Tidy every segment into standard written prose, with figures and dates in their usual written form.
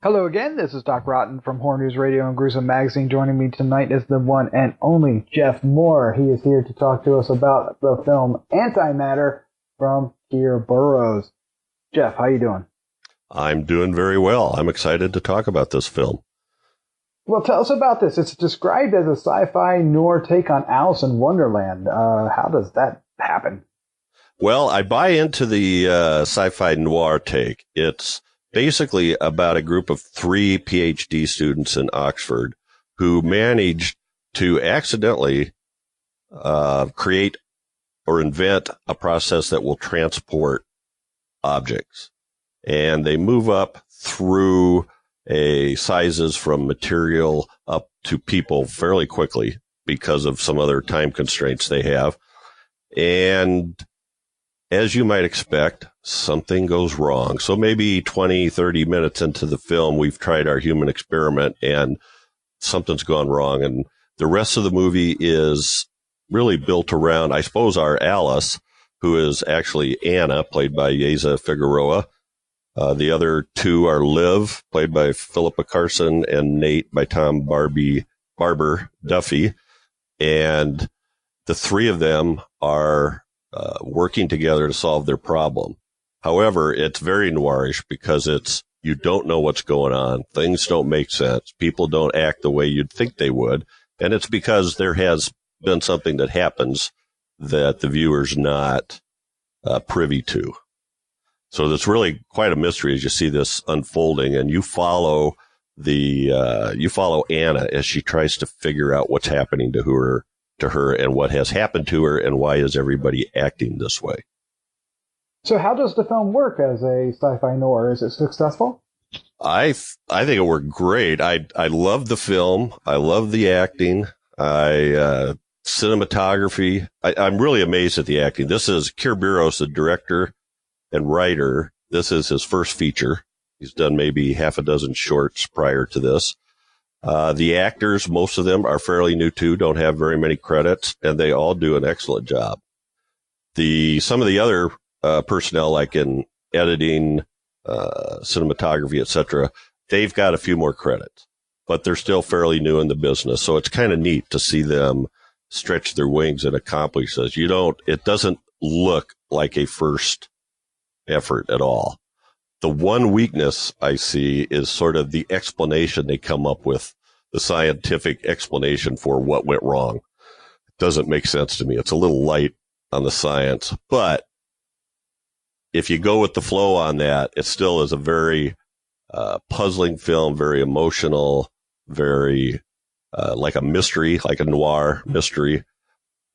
Hello again, this is Doc Rotten from Horror News Radio and Gruesome Magazine. Joining me tonight is the one and only Jeff Mohr. He is here to talk to us about the film Antimatter from Kier Burrows. Jeff, how you doing? I'm doing very well. I'm excited to talk about this film. Well, tell us about this. It's described as a sci-fi noir take on Alice in Wonderland. How does that happen? Well, I buy into the sci-fi noir take. It's basically about a group of 3 Ph.D. students in Oxford who managed to accidentally create or invent a process that will transport objects. And they move up through sizes from material up to people fairly quickly because of some other time constraints they have. And as you might expect, something goes wrong. So maybe 20, 30 minutes into the film, we've tried our human experiment and something's gone wrong. And the rest of the movie is really built around, I suppose, our Alice, who is actually Anna, played by Yaiza Figueroa. The other 2 are Liv, played by Philippa Carson, and Nate by Tom Barber-Duffy. And the 3 of them are working together to solve their problem. However, it's very noirish because you don't know what's going on. Things don't make sense. People don't act the way you'd think they would. And it's because there has been something that happens that the viewer's not privy to. So it's really quite a mystery as you see this unfolding, and you follow Anna as she tries to figure out what's happening to her and what has happened to her and why is everybody acting this way. So how does the film work as a sci-fi noir? Is it successful? I think it worked great. I love the film. I love the acting. Cinematography. I'm really amazed at the acting. This is Kier Burrows, the director and writer. This is his first feature. He's done maybe half a dozen shorts prior to this. The actors, most of them are fairly new too, don't have very many credits, and they all do an excellent job. Some of the other personnel, like in editing, cinematography, etc., they've got a few more credits, but they're still fairly new in the business. So it's kind of neat to see them stretch their wings and accomplish this. It doesn't look like a first effort at all. The one weakness I see is sort of the explanation they come up with, the scientific explanation for what went wrong. It doesn't make sense to me. It's a little light on the science, but if you go with the flow on that, it still is a very puzzling film, very emotional, very like a mystery, like a noir mystery.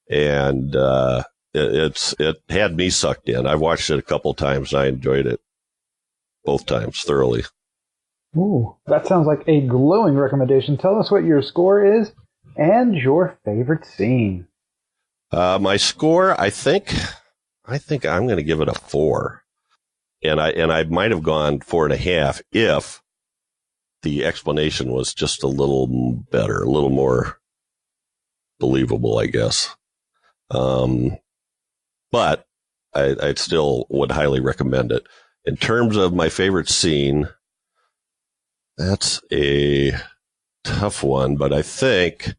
And it had me sucked in. I've watched it a couple times and I enjoyed it both times thoroughly. Ooh, that sounds like a glowing recommendation. Tell us what your score is and your favorite scene. My score, I think I'm going to give it a 4. And I might have gone 4.5 if the explanation was just a little better, a little more believable, I guess. But I still would highly recommend it. In terms of my favorite scene, that's a tough one, but I think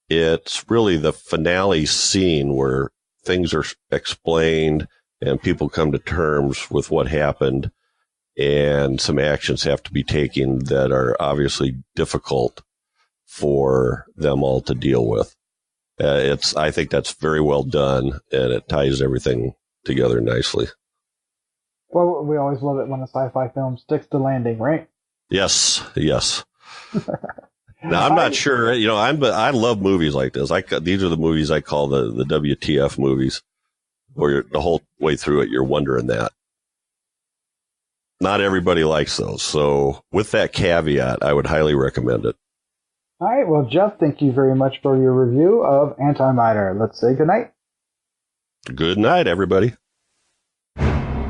it's really the finale scene where things are explained and people come to terms with what happened and some actions have to be taken that are obviously difficult for them all to deal with. I think that's very well done, and it ties everything together nicely. Well, we always love it when a sci-fi film sticks to landing, right? Yes. Now, I'm not sure, I love movies like this. These are the movies I call the WTF movies, where the whole way through it, you're wondering that. Not everybody likes those. So with that caveat, I would highly recommend it. All right. Well, Jeff, thank you very much for your review of Antimatter. Let's say goodnight. Good night, everybody.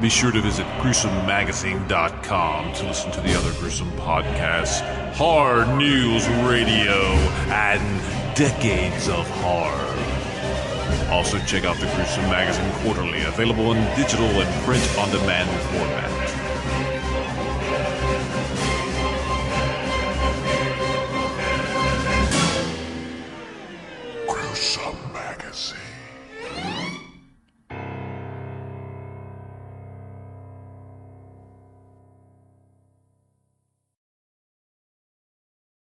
Be sure to visit GruesomeMagazine.com to listen to the other Gruesome podcasts, Horror News Radio, and Decades of Horror. Also check out the Gruesome Magazine Quarterly, available in digital and print-on-demand format.